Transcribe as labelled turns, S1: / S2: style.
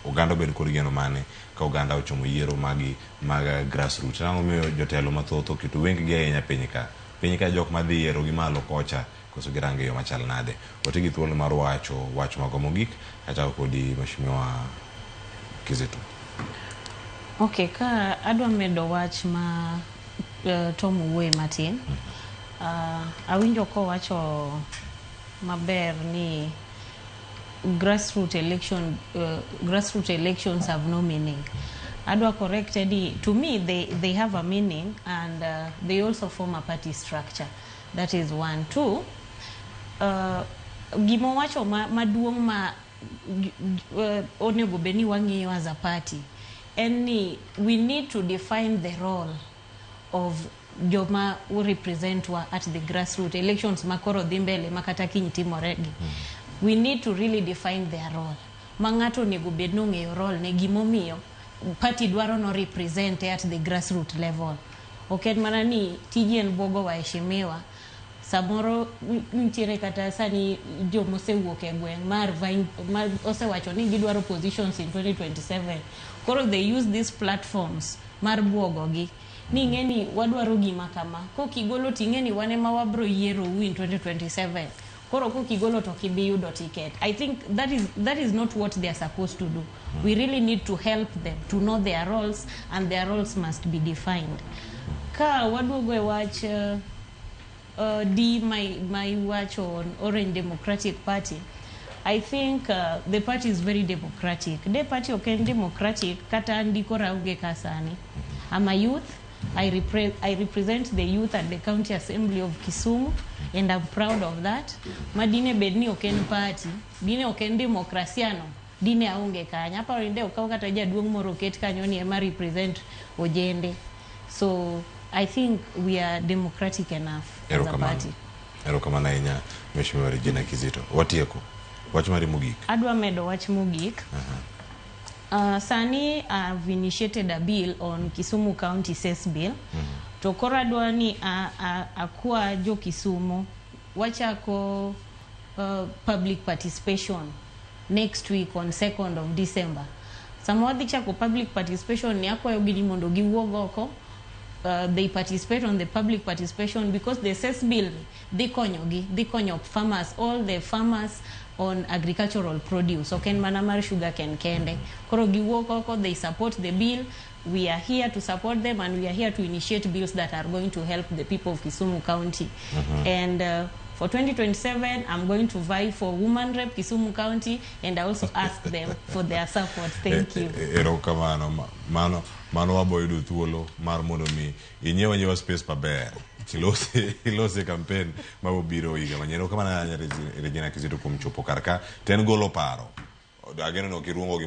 S1: oganda bed kod geno mane ka oganda ochomo yiero mag grassroots. Ang'o miyo jotelo mathoth oketo wenggi ahinya piny ka jok madhi yiero gi malo kocha koso girange yo machal nade. Wati gi thuolo mar wach mago mogik kata kodi Mheshimiwa Kizito.
S2: Okay, ka adwa medo wach ma Tom wuoye matin. Awinjo ko wacho maber ni grassroots elections have no meaning. Adwa corrected, to me they have a meaning, and they also form a party structure. That is one. Two, gimo wacho maduong ma onego beni wang'iyo as a party, and we need to define the role of joma who represent wa at the grassroots elections makoro dhimbele makata kiny timoregi. We need to really define their role. Mangato nego bedno ng'eyo role ne gimomiyo party dwaro no represent at the grassroots level. Okay, mana ni tijien bogo waheshimiwa. Samoro nitiere kata sani jomo osewuok e gweng' mar osewacho ni gidwaro positions in 2027. Koro they use these platforms mar buogogi. Ni ng'eni wadwaro gima kama. Kokigolo ting'eni wane ma wabro yiero in 2027. Koro kokigolo to kibiyudo ticket. I think that is not what they are supposed to do. We really need to help them to know their roles, and their roles must be defined. Ka waduogo e wach my watch on Orange Democratic Party. I think the party is very democratic. The party okay democratic kata ndiko rauge kasani. I'm a youth. I represent the youth at the County Assembly of Kisumu, and I'm proud of that. Madine bedni oken party, dine oken demokrasiano, dine aunge kanya. Hapa rinde ukawa kata jaduong moro ket kanyo ni ema represent ojende. So I think we are democratic enough as a party.
S1: Erokamana inya Mheshimiwa Regina Kizito. Watieko. Wach mari mogik. Adwa
S2: medo wach mogik. Sani I've initiated a bill on Kisumu County Cess Bill. To koro adwa ni akwa jo Kisumu wachako public participation next week on 2nd of December. Samwadhi chako public participation ni akwa yogini mondo giwuog oko. They participate on the public participation because the Cess Bill they konyo farmers, all the farmers on agricultural produce. Okay, manamar sugar kende. Koro giwoko, they support the bill. We are here to support them, and we are here to initiate bills that are going to help the people of Kisumu County. And for 2027, I'm going to vie for Woman Rep Kisumu County, and I also ask them for their support. Thank you.
S1: Mano waboyudo thuolo mar mondo mi inyewa space paber. Ilose campaign mabobiro higa manyero kama na Regina Kizito kuom chopo karka ten golo paro. Ageno no kiruongo